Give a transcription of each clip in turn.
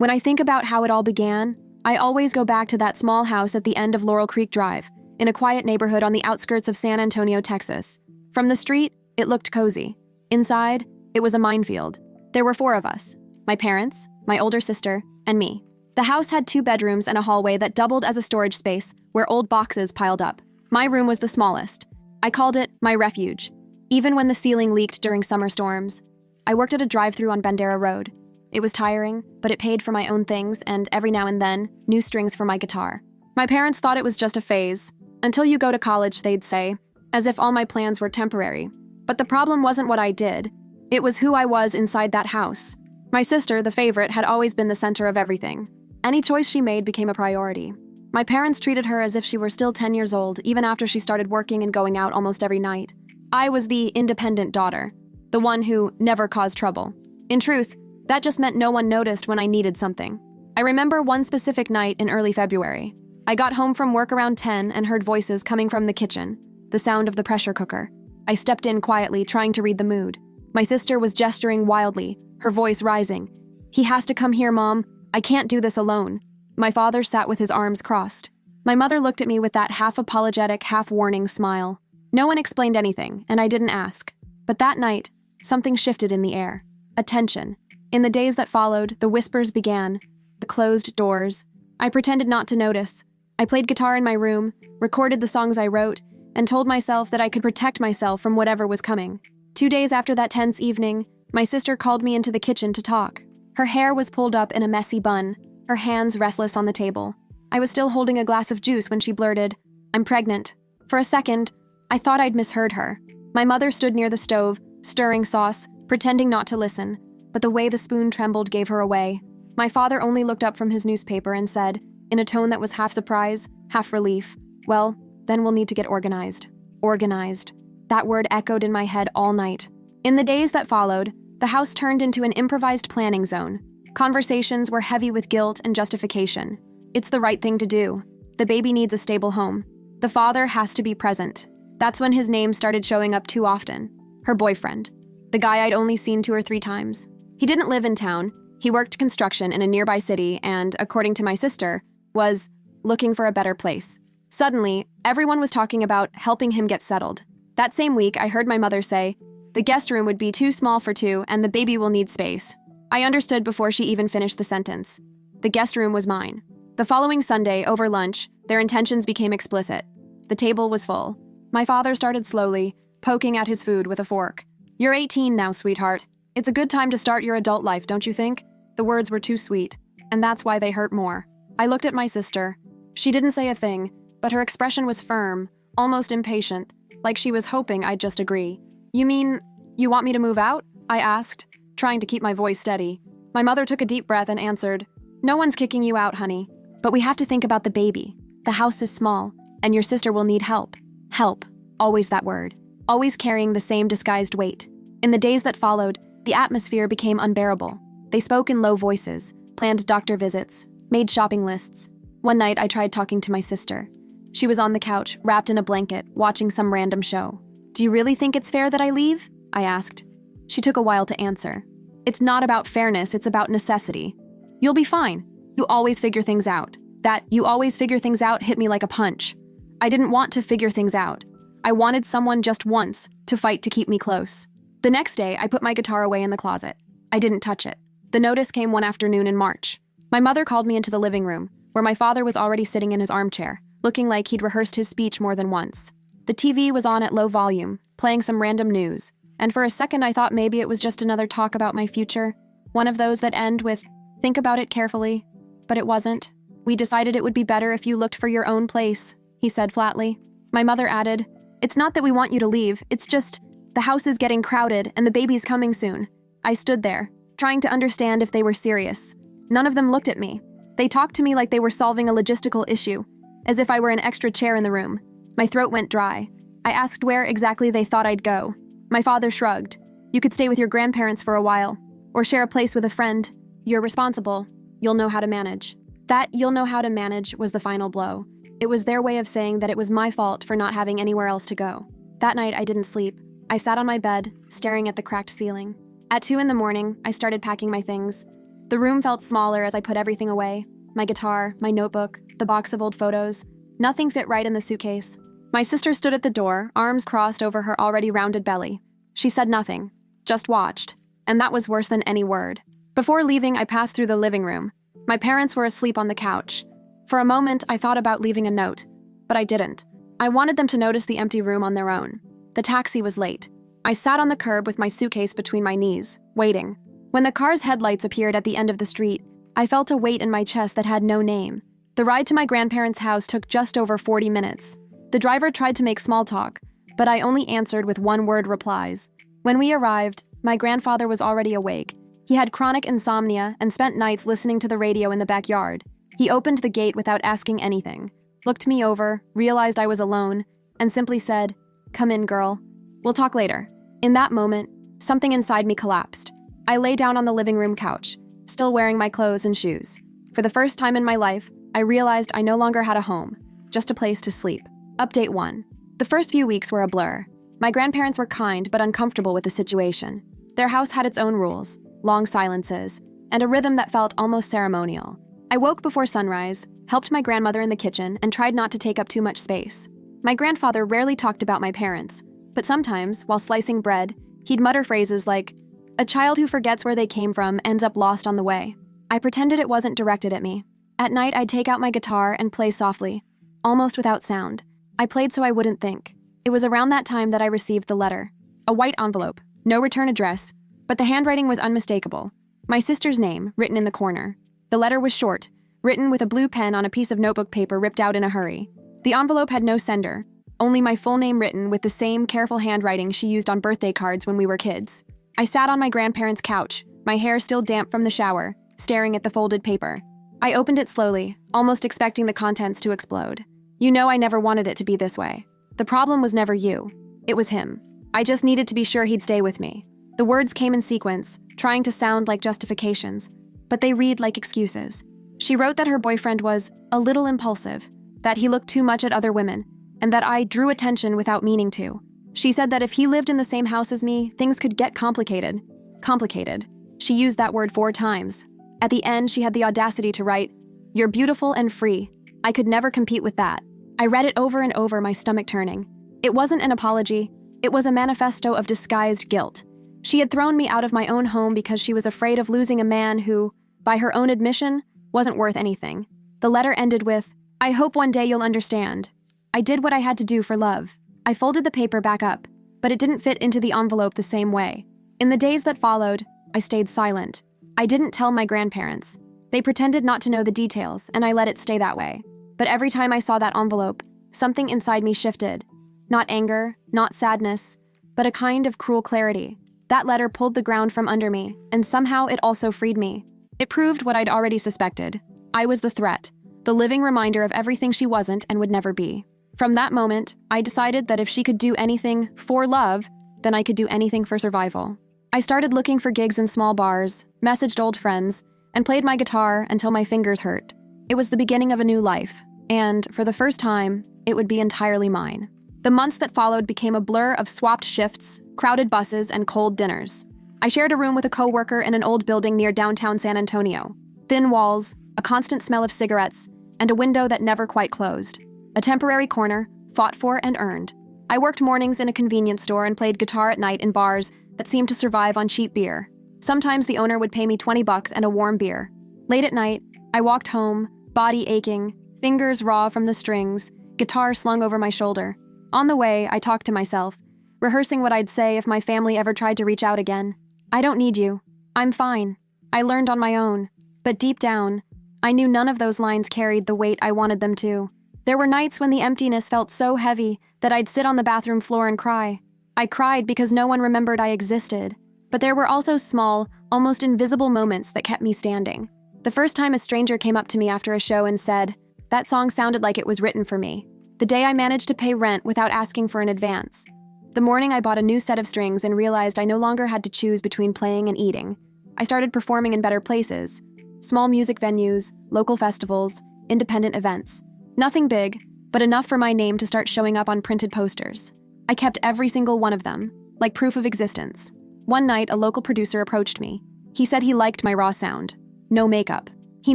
When I think about how it all began, I always go back to that small house at the end of Laurel Creek Drive, in a quiet neighborhood on the outskirts of San Antonio, Texas. From the street, it looked cozy. Inside, it was a minefield. There were 4 of us: my parents, my older sister, and me. The house had 2 bedrooms and a hallway that doubled as a storage space where old boxes piled up. My room was the smallest. I called it my refuge, even when the ceiling leaked during summer storms. I worked at a drive-thru on Bandera Road. It was tiring, but it paid for my own things and, every now and then, new strings for my guitar. My parents thought it was just a phase. Until you go to college, they'd say, as if all my plans were temporary. But the problem wasn't what I did. It was who I was inside that house. My sister, the favorite, had always been the center of everything. Any choice she made became a priority. My parents treated her as if she were still 10 years old, even after she started working and going out almost every night. I was the independent daughter, the one who never caused trouble. In truth, that just meant no one noticed when I needed something. I remember one specific night in early February. I got home from work around 10 and heard voices coming from the kitchen, the sound of the pressure cooker. I stepped in quietly, trying to read the mood. My sister was gesturing wildly, her voice rising. "He has to come here, Mom. I can't do this alone." My father sat with his arms crossed. My mother looked at me with that half-apologetic, half-warning smile. No one explained anything, and I didn't ask. But that night, something shifted in the air. A tension. In the days that followed, the whispers began, the closed doors. I pretended not to notice. I played guitar in my room, recorded the songs I wrote, and told myself that I could protect myself from whatever was coming. 2 days after that tense evening, my sister called me into the kitchen to talk. Her hair was pulled up in a messy bun, her hands restless on the table. I was still holding a glass of juice when she blurted, "I'm pregnant." For a second, I thought I'd misheard her. My mother stood near the stove, stirring sauce, pretending not to listen, but the way the spoon trembled gave her away. My father only looked up from his newspaper and said, in a tone that was half surprise, half relief, "Well, then we'll need to get organized." Organized. That word echoed in my head all night. In the days that followed, the house turned into an improvised planning zone. Conversations were heavy with guilt and justification. It's the right thing to do. The baby needs a stable home. The father has to be present. That's when his name started showing up too often. Her boyfriend. The guy I'd only seen 2 or 3 times. He didn't live in town. He worked construction in a nearby city and, according to my sister, was looking for a better place. Suddenly, everyone was talking about helping him get settled. That same week, I heard my mother say, "The guest room would be too small for 2 and the baby will need space." I understood before she even finished the sentence. The guest room was mine. The following Sunday, over lunch, their intentions became explicit. The table was full. My father started slowly, poking at his food with a fork. "You're 18 now, sweetheart. It's a good time to start your adult life, don't you think?" The words were too sweet, and that's why they hurt more. I looked at my sister. She didn't say a thing, but her expression was firm, almost impatient, like she was hoping I'd just agree. "You mean, you want me to move out?" I asked, trying to keep my voice steady. My mother took a deep breath and answered, "No one's kicking you out, honey. But we have to think about the baby. The house is small, and your sister will need help." Help. Always that word. Always carrying the same disguised weight. In the days that followed, the atmosphere became unbearable. They spoke in low voices, planned doctor visits, made shopping lists. One night, I tried talking to my sister. She was on the couch, wrapped in a blanket, watching some random show. "Do you really think it's fair that I leave?" I asked. She took a while to answer. "It's not about fairness, it's about necessity. You'll be fine. You always figure things out." That "you always figure things out" hit me like a punch. I didn't want to figure things out. I wanted someone just once to fight to keep me close. The next day, I put my guitar away in the closet. I didn't touch it. The notice came one afternoon in March. My mother called me into the living room, where my father was already sitting in his armchair, looking like he'd rehearsed his speech more than once. The TV was on at low volume, playing some random news, and for a second I thought maybe it was just another talk about my future, one of those that end with, "Think about it carefully." But it wasn't. "We decided it would be better if you looked for your own place," he said flatly. My mother added, "It's not that we want you to leave, it's just, the house is getting crowded and the baby's coming soon." I stood there, trying to understand if they were serious. None of them looked at me. They talked to me like they were solving a logistical issue, as if I were an extra chair in the room. My throat went dry. I asked where exactly they thought I'd go. My father shrugged. "You could stay with your grandparents for a while, or share a place with a friend. You're responsible. You'll know how to manage." That "you'll know how to manage" was the final blow. It was their way of saying that it was my fault for not having anywhere else to go. That night, I didn't sleep. I sat on my bed, staring at the cracked ceiling. At 2 in the morning, I started packing my things. The room felt smaller as I put everything away. My guitar, my notebook, the box of old photos. Nothing fit right in the suitcase. My sister stood at the door, arms crossed over her already rounded belly. She said nothing, just watched, and that was worse than any word. Before leaving, I passed through the living room. My parents were asleep on the couch. For a moment, I thought about leaving a note, but I didn't. I wanted them to notice the empty room on their own. The taxi was late. I sat on the curb with my suitcase between my knees, waiting. When the car's headlights appeared at the end of the street, I felt a weight in my chest that had no name. The ride to my grandparents' house took just over 40 minutes. The driver tried to make small talk, but I only answered with one-word replies. When we arrived, my grandfather was already awake. He had chronic insomnia and spent nights listening to the radio in the backyard. He opened the gate without asking anything, looked me over, realized I was alone, and simply said, "Come in, girl. We'll talk later." In that moment, something inside me collapsed. I lay down on the living room couch, still wearing my clothes and shoes. For the first time in my life, I realized I no longer had a home, just a place to sleep. Update 1. The first few weeks were a blur. My grandparents were kind but uncomfortable with the situation. Their house had its own rules, long silences, and a rhythm that felt almost ceremonial. I woke before sunrise, helped my grandmother in the kitchen, and tried not to take up too much space. My grandfather rarely talked about my parents, but sometimes, while slicing bread, he'd mutter phrases like, "A child who forgets where they came from ends up lost on the way." I pretended it wasn't directed at me. At night, I'd take out my guitar and play softly, almost without sound. I played so I wouldn't think. It was around that time that I received the letter. A white envelope, no return address, but the handwriting was unmistakable. My sister's name, written in the corner. The letter was short, written with a blue pen on a piece of notebook paper ripped out in a hurry. The envelope had no sender, only my full name written with the same careful handwriting she used on birthday cards when we were kids. I sat on my grandparents' couch, my hair still damp from the shower, staring at the folded paper. I opened it slowly, almost expecting the contents to explode. You know I never wanted it to be this way. The problem was never you. It was him. I just needed to be sure he'd stay with me. The words came in sequence, trying to sound like justifications, but they read like excuses. She wrote that her boyfriend was a little impulsive, that he looked too much at other women, and that I drew attention without meaning to. She said that if he lived in the same house as me, things could get complicated. Complicated. She used that word 4 times. At the end, she had the audacity to write, "You're beautiful and free." I could never compete with that. I read it over and over, my stomach turning. It wasn't an apology. It was a manifesto of disguised guilt. She had thrown me out of my own home because she was afraid of losing a man who, by her own admission, wasn't worth anything. The letter ended with, "I hope one day you'll understand. I did what I had to do for love." I folded the paper back up, but it didn't fit into the envelope the same way. In the days that followed, I stayed silent. I didn't tell my grandparents. They pretended not to know the details, and I let it stay that way. But every time I saw that envelope, something inside me shifted. Not anger, not sadness, but a kind of cruel clarity. That letter pulled the ground from under me, and somehow it also freed me. It proved what I'd already suspected. I was the threat, the living reminder of everything she wasn't and would never be. From that moment, I decided that if she could do anything for love, then I could do anything for survival. I started looking for gigs in small bars, messaged old friends, and played my guitar until my fingers hurt. It was the beginning of a new life, and, for the first time, it would be entirely mine. The months that followed became a blur of swapped shifts, crowded buses, and cold dinners. I shared a room with a coworker in an old building near downtown San Antonio. Thin walls, a constant smell of cigarettes, and a window that never quite closed. A temporary corner, fought for and earned. I worked mornings in a convenience store and played guitar at night in bars that seemed to survive on cheap beer. Sometimes the owner would pay me $20 and a warm beer. Late at night, I walked home, body aching, fingers raw from the strings, guitar slung over my shoulder. On the way, I talked to myself, rehearsing what I'd say if my family ever tried to reach out again. "I don't need you. I'm fine. I learned on my own." But deep down, I knew none of those lines carried the weight I wanted them to. There were nights when the emptiness felt so heavy that I'd sit on the bathroom floor and cry. I cried because no one remembered I existed. But there were also small, almost invisible moments that kept me standing. The first time a stranger came up to me after a show and said, "That song sounded like it was written for me." The day I managed to pay rent without asking for an advance. The morning I bought a new set of strings and realized I no longer had to choose between playing and eating. I started performing in better places. Small music venues, local festivals, independent events. Nothing big, but enough for my name to start showing up on printed posters. I kept every single one of them, like proof of existence. One night, a local producer approached me. He said he liked my raw sound. no makeup. He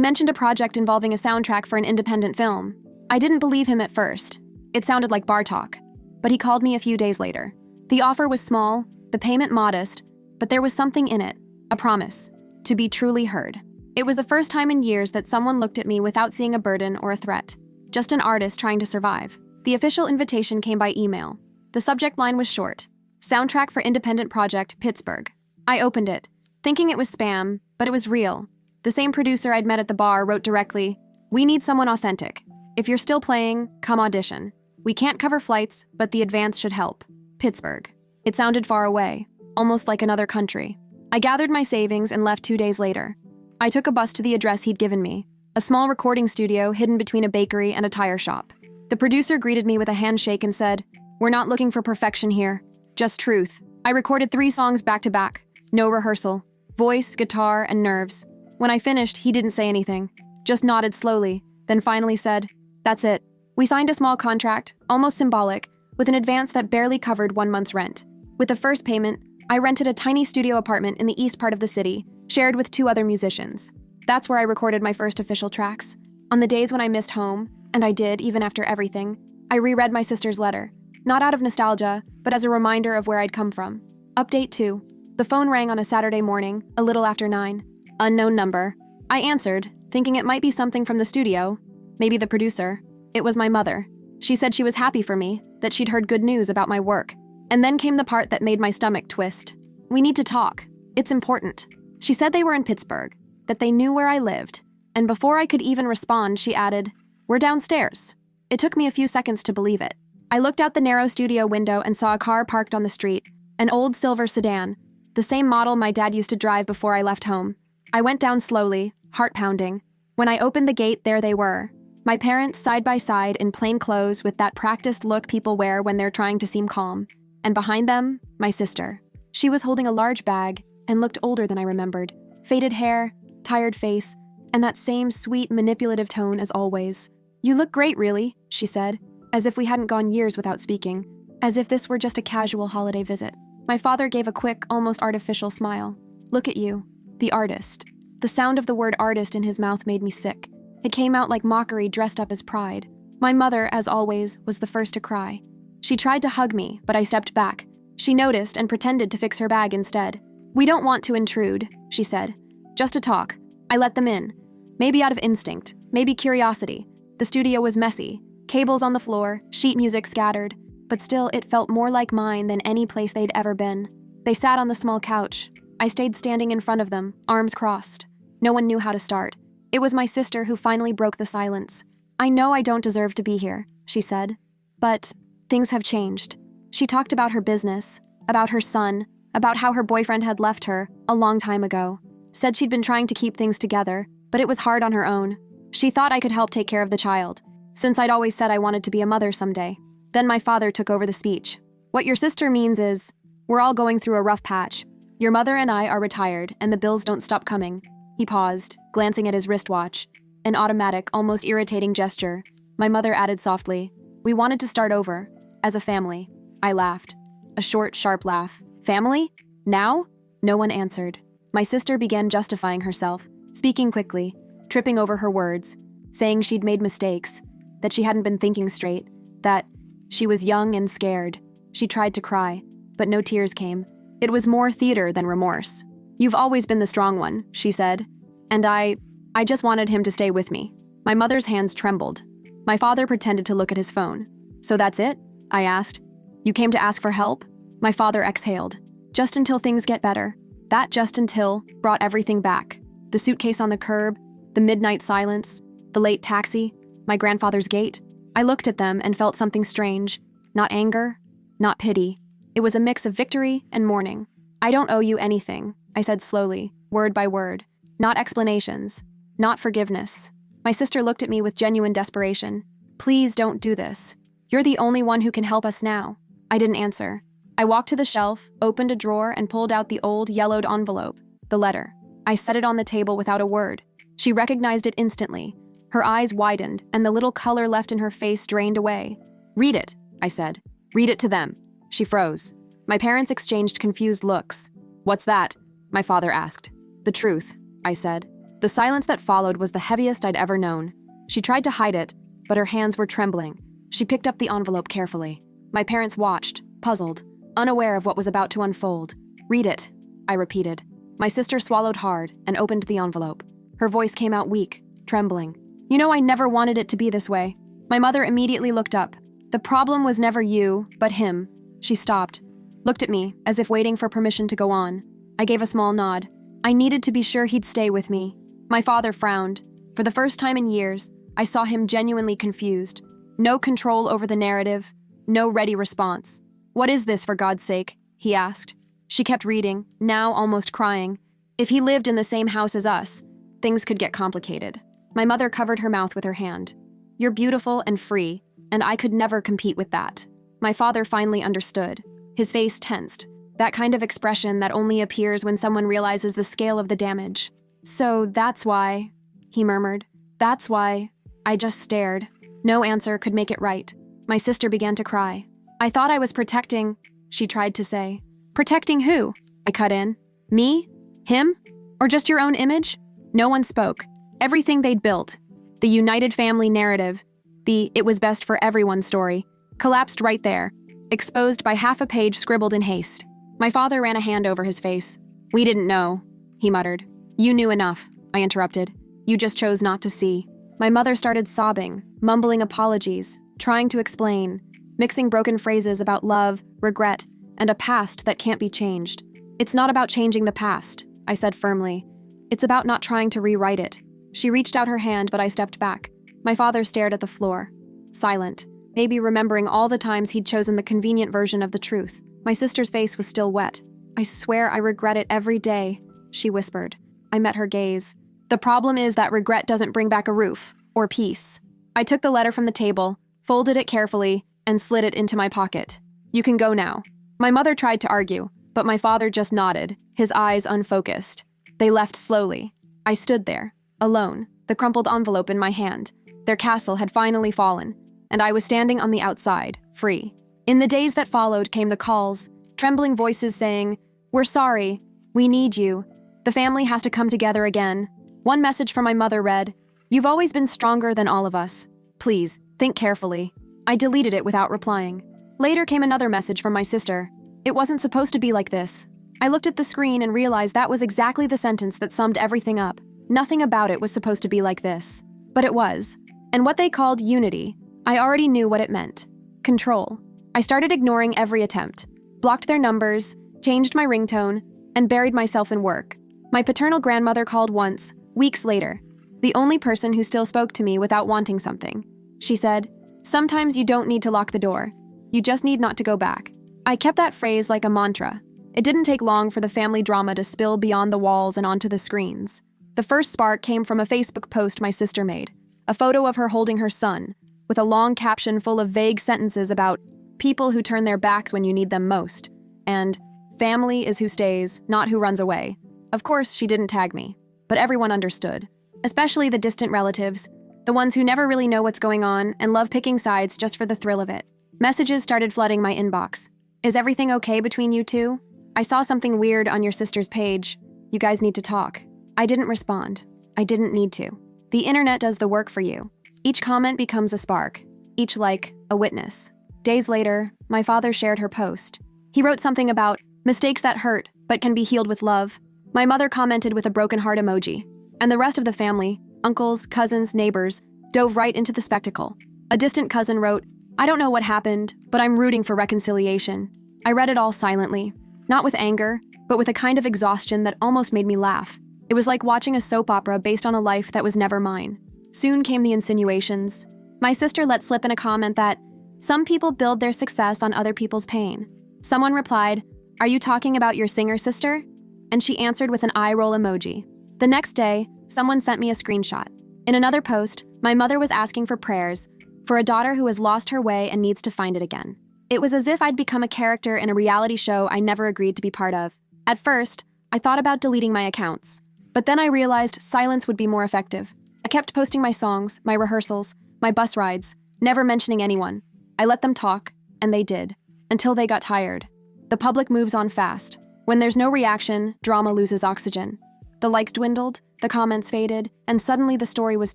mentioned a project involving a soundtrack for an independent film. I didn't believe him at first. It sounded like bar talk. But he called me a few days later. The offer was small, the payment modest, but there was something in it, a promise, to be truly heard. It was the first time in years that someone looked at me without seeing a burden or a threat, just an artist trying to survive. The official invitation came by email. The subject line was short: Soundtrack for Independent Project, Pittsburgh. I opened it, thinking it was spam, but it was real. The same producer I'd met at the bar wrote directly, "We need someone authentic. If you're still playing, come audition. We can't cover flights, but the advance should help. Pittsburgh." It sounded far away, almost like another country. I gathered my savings and left 2 days later. I took a bus to the address he'd given me, a small recording studio hidden between a bakery and a tire shop. The producer greeted me with a handshake and said, "We're not looking for perfection here, just truth." I recorded 3 songs back to back, no rehearsal, voice, guitar, and nerves. When I finished, he didn't say anything, just nodded slowly, then finally said, "That's it." We signed a small contract, almost symbolic, with an advance that barely covered 1 month's rent. With the first payment, I rented a tiny studio apartment in the east part of the city, shared with 2 other musicians. That's where I recorded my first official tracks. On the days when I missed home, and I did even after everything, I reread my sister's letter, not out of nostalgia, but as a reminder of where I'd come from. Update 2. The phone rang on a Saturday morning, a little after 9. Unknown number. I answered, thinking it might be something from the studio, maybe the producer. It was my mother. She said she was happy for me, that she'd heard good news about my work. And then came the part that made my stomach twist. "We need to talk. It's important." She said they were in Pittsburgh, that they knew where I lived, and before I could even respond, she added, "We're downstairs." It took me a few seconds to believe it. I looked out the narrow studio window and saw a car parked on the street, an old silver sedan, the same model my dad used to drive before I left home. I went down slowly, heart pounding. When I opened the gate, there they were. My parents side by side in plain clothes with that practiced look people wear when they're trying to seem calm. And behind them, my sister. She was holding a large bag and looked older than I remembered. Faded hair, tired face, and that same sweet, manipulative tone as always. "You look great, really," she said, as if we hadn't gone years without speaking, as if this were just a casual holiday visit. My father gave a quick, almost artificial smile. "Look at you, the artist." The sound of the word artist in his mouth made me sick. It came out like mockery dressed up as pride. My mother, as always, was the first to cry. She tried to hug me, but I stepped back. She noticed and pretended to fix her bag instead. "We don't want to intrude," she said. "Just to talk." I let them in. Maybe out of instinct, maybe curiosity. The studio was messy. Cables on the floor, sheet music scattered. But still, it felt more like mine than any place they'd ever been. They sat on the small couch. I stayed standing in front of them, arms crossed. No one knew how to start. It was my sister who finally broke the silence. "I know I don't deserve to be here," she said. "But things have changed." She talked about her business, about her son, about how her boyfriend had left her a long time ago. Said she'd been trying to keep things together, but it was hard on her own. She thought I could help take care of the child, since I'd always said I wanted to be a mother someday. Then my father took over the speech. "What your sister means is, we're all going through a rough patch. Your mother and I are retired, and the bills don't stop coming." He paused, glancing at his wristwatch. An automatic, almost irritating gesture. My mother added softly, "We wanted to start over, as a family." I laughed. A short, sharp laugh. "Family? Now?" No one answered. My sister began justifying herself, speaking quickly, tripping over her words, saying she'd made mistakes, that she hadn't been thinking straight, that she was young and scared. She tried to cry, but no tears came. It was more theater than remorse. "You've always been the strong one," she said, "and I just wanted him to stay with me." My mother's hands trembled. My father pretended to look at his phone. "So that's it?" I asked. "You came to ask for help?" My father exhaled. "Just until things get better." That "just until" brought everything back. The suitcase on the curb, the midnight silence, the late taxi, my grandfather's gate. I looked at them and felt something strange. Not anger, not pity. It was a mix of victory and mourning. "I don't owe you anything," I said slowly, word by word. "Not explanations, not forgiveness." My sister looked at me with genuine desperation. "Please don't do this. You're the only one who can help us now." I didn't answer. I walked to the shelf, opened a drawer, and pulled out the old, yellowed envelope, the letter. I set it on the table without a word. She recognized it instantly. Her eyes widened, and the little color left in her face drained away. "Read it," I said. "Read it to them." She froze. My parents exchanged confused looks. "What's that?" my father asked. "The truth," I said. The silence that followed was the heaviest I'd ever known. She tried to hide it, but her hands were trembling. She picked up the envelope carefully. My parents watched, puzzled, unaware of what was about to unfold. "Read it," I repeated. My sister swallowed hard and opened the envelope. Her voice came out weak, trembling. "You know I never wanted it to be this way." My mother immediately looked up. "The problem was never you, but him." She stopped, looked at me, as if waiting for permission to go on. I gave a small nod. I needed to be sure he'd stay with me. My father frowned. For the first time in years, I saw him genuinely confused. No control over the narrative, no ready response. "What is this, for God's sake?" he asked. She kept reading, now almost crying. If he lived in the same house as us, things could get complicated. My mother covered her mouth with her hand. "You're beautiful and free, and I could never compete with that." My father finally understood. His face tensed, that kind of expression that only appears when someone realizes the scale of the damage. "So that's why," he murmured. "That's why." I just stared. No answer could make it right. My sister began to cry. "I thought I was protecting," she tried to say. "Protecting who?" I cut in. "Me? Him? Or just your own image?" No one spoke. Everything they'd built, the united family narrative, the "it was best for everyone" story, collapsed right there, exposed by half a page scribbled in haste. My father ran a hand over his face. "We didn't know," he muttered. "You knew enough," I interrupted. "You just chose not to see." My mother started sobbing, mumbling apologies, trying to explain, mixing broken phrases about love, regret, and a past that can't be changed. "It's not about changing the past," I said firmly. "It's about not trying to rewrite it." She reached out her hand, but I stepped back. My father stared at the floor, silent, maybe remembering all the times he'd chosen the convenient version of the truth. My sister's face was still wet. "I swear I regret it every day," she whispered. I met her gaze. "The problem is that regret doesn't bring back a roof, or peace." I took the letter from the table, folded it carefully, and slid it into my pocket. "You can go now." My mother tried to argue, but my father just nodded, his eyes unfocused. They left slowly. I stood there, alone, the crumpled envelope in my hand. Their castle had finally fallen, and I was standing on the outside, free. In the days that followed came the calls, trembling voices saying, "We're sorry. We need you. The family has to come together again." One message from my mother read, "You've always been stronger than all of us. Please, think carefully." I deleted it without replying. Later came another message from my sister. "It wasn't supposed to be like this." I looked at the screen and realized that was exactly the sentence that summed everything up. Nothing about it was supposed to be like this. But it was. And what they called unity, I already knew what it meant. Control. I started ignoring every attempt, blocked their numbers, changed my ringtone, and buried myself in work. My paternal grandmother called once, weeks later, the only person who still spoke to me without wanting something. She said, "Sometimes you don't need to lock the door. You just need not to go back." I kept that phrase like a mantra. It didn't take long for the family drama to spill beyond the walls and onto the screens. The first spark came from a Facebook post my sister made, a photo of her holding her son, with a long caption full of vague sentences about people who turn their backs when you need them most, and family is who stays, not who runs away. Of course, she didn't tag me, but everyone understood, especially the distant relatives, the ones who never really know what's going on and love picking sides just for the thrill of it. Messages started flooding my inbox. "Is everything okay between you two? I saw something weird on your sister's page. You guys need to talk." I didn't respond. I didn't need to. The internet does the work for you. Each comment becomes a spark, each like a witness. Days later, my father shared her post. He wrote something about mistakes that hurt but can be healed with love. My mother commented with a broken heart emoji, and the rest of the family, uncles, cousins, neighbors, dove right into the spectacle. A distant cousin wrote, "I don't know what happened, but I'm rooting for reconciliation." I read it all silently, not with anger, but with a kind of exhaustion that almost made me laugh. It was like watching a soap opera based on a life that was never mine. Soon came the insinuations. My sister let slip in a comment that, "Some people build their success on other people's pain." Someone replied, "Are you talking about your singer sister?" And she answered with an eye roll emoji. The next day, someone sent me a screenshot. In another post, my mother was asking for prayers for a daughter who has lost her way and needs to find it again. It was as if I'd become a character in a reality show I never agreed to be part of. At first, I thought about deleting my accounts, but then I realized silence would be more effective. I kept posting my songs, my rehearsals, my bus rides, never mentioning anyone. I let them talk, and they did, until they got tired. The public moves on fast. When there's no reaction, drama loses oxygen. The likes dwindled, the comments faded, and suddenly the story was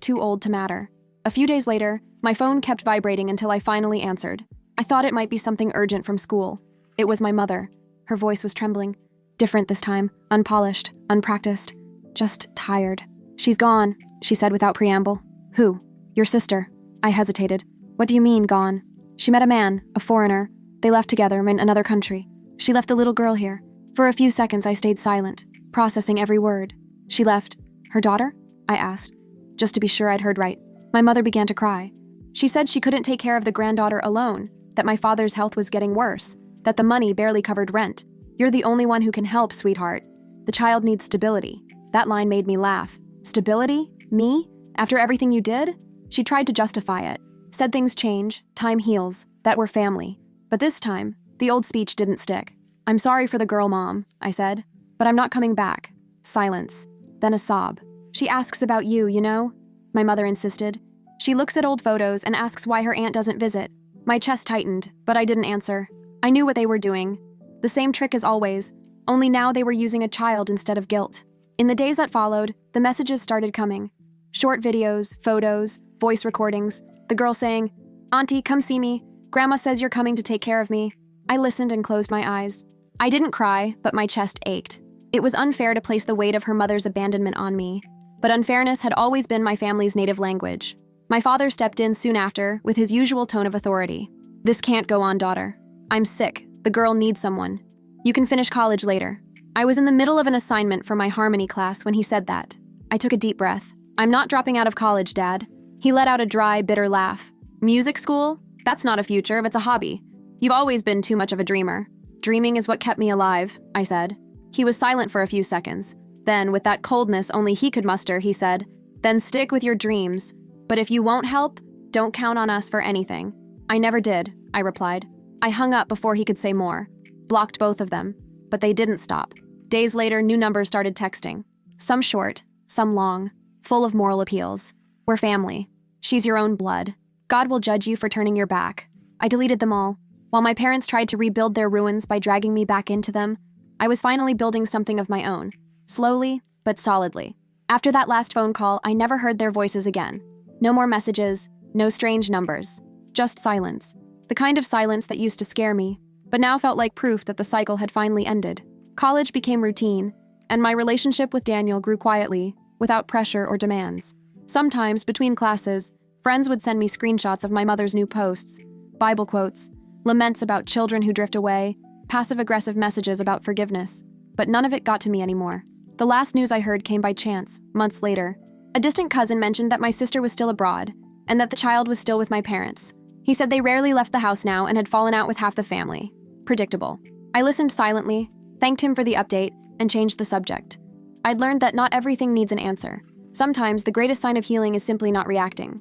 too old to matter. A few days later, my phone kept vibrating until I finally answered. I thought it might be something urgent from school. It was my mother. Her voice was trembling. Different this time, unpolished, unpracticed, just tired. "She's gone," she said without preamble. "Who?" "Your sister." I hesitated. "What do you mean, gone?" "She met a man, a foreigner. They left together in another country. She left the little girl here." For a few seconds I stayed silent, processing every word. "She left her daughter?" I asked, just to be sure I'd heard right. My mother began to cry. She said she couldn't take care of the granddaughter alone, that my father's health was getting worse, that the money barely covered rent. "You're the only one who can help, sweetheart. The child needs stability." That line made me laugh. Stability? Me? After everything you did? She tried to justify it. Said things change, time heals, that we're family. But this time, the old speech didn't stick. "I'm sorry for the girl, Mom," I said, "but I'm not coming back." Silence. Then a sob. "She asks about you, you know?" My mother insisted. "She looks at old photos and asks why her aunt doesn't visit." My chest tightened, but I didn't answer. I knew what they were doing. The same trick as always, only now they were using a child instead of guilt. In the days that followed, the messages started coming. Short videos, photos, voice recordings, the girl saying, "Auntie, come see me. Grandma says you're coming to take care of me." I listened and closed my eyes. I didn't cry, but my chest ached. It was unfair to place the weight of her mother's abandonment on me. But unfairness had always been my family's native language. My father stepped in soon after, with his usual tone of authority. "This can't go on, daughter. I'm sick. The girl needs someone. You can finish college later." I was in the middle of an assignment for my harmony class when he said that. I took a deep breath. "I'm not dropping out of college, Dad." He let out a dry, bitter laugh. "Music school? That's not a future, it's a hobby. You've always been too much of a dreamer." "Dreaming is what kept me alive," I said. He was silent for a few seconds. Then, with that coldness only he could muster, he said, "Then stick with your dreams. But if you won't help, don't count on us for anything." "I never did," I replied. I hung up before he could say more. Blocked both of them. But they didn't stop. Days later, new numbers started texting. Some short, some long, full of moral appeals. "We're family. She's your own blood. God will judge you for turning your back." I deleted them all. While my parents tried to rebuild their ruins by dragging me back into them, I was finally building something of my own. Slowly, but solidly. After that last phone call, I never heard their voices again. No more messages, no strange numbers. Just silence. The kind of silence that used to scare me, but now felt like proof that the cycle had finally ended. College became routine, and my relationship with Daniel grew quietly, without pressure or demands. Sometimes, between classes, friends would send me screenshots of my mother's new posts, Bible quotes, laments about children who drift away, passive-aggressive messages about forgiveness. But none of it got to me anymore. The last news I heard came by chance, months later. A distant cousin mentioned that my sister was still abroad, and that the child was still with my parents. He said they rarely left the house now and had fallen out with half the family. Predictable. I listened silently, thanked him for the update, and changed the subject. I'd learned that not everything needs an answer. Sometimes the greatest sign of healing is simply not reacting.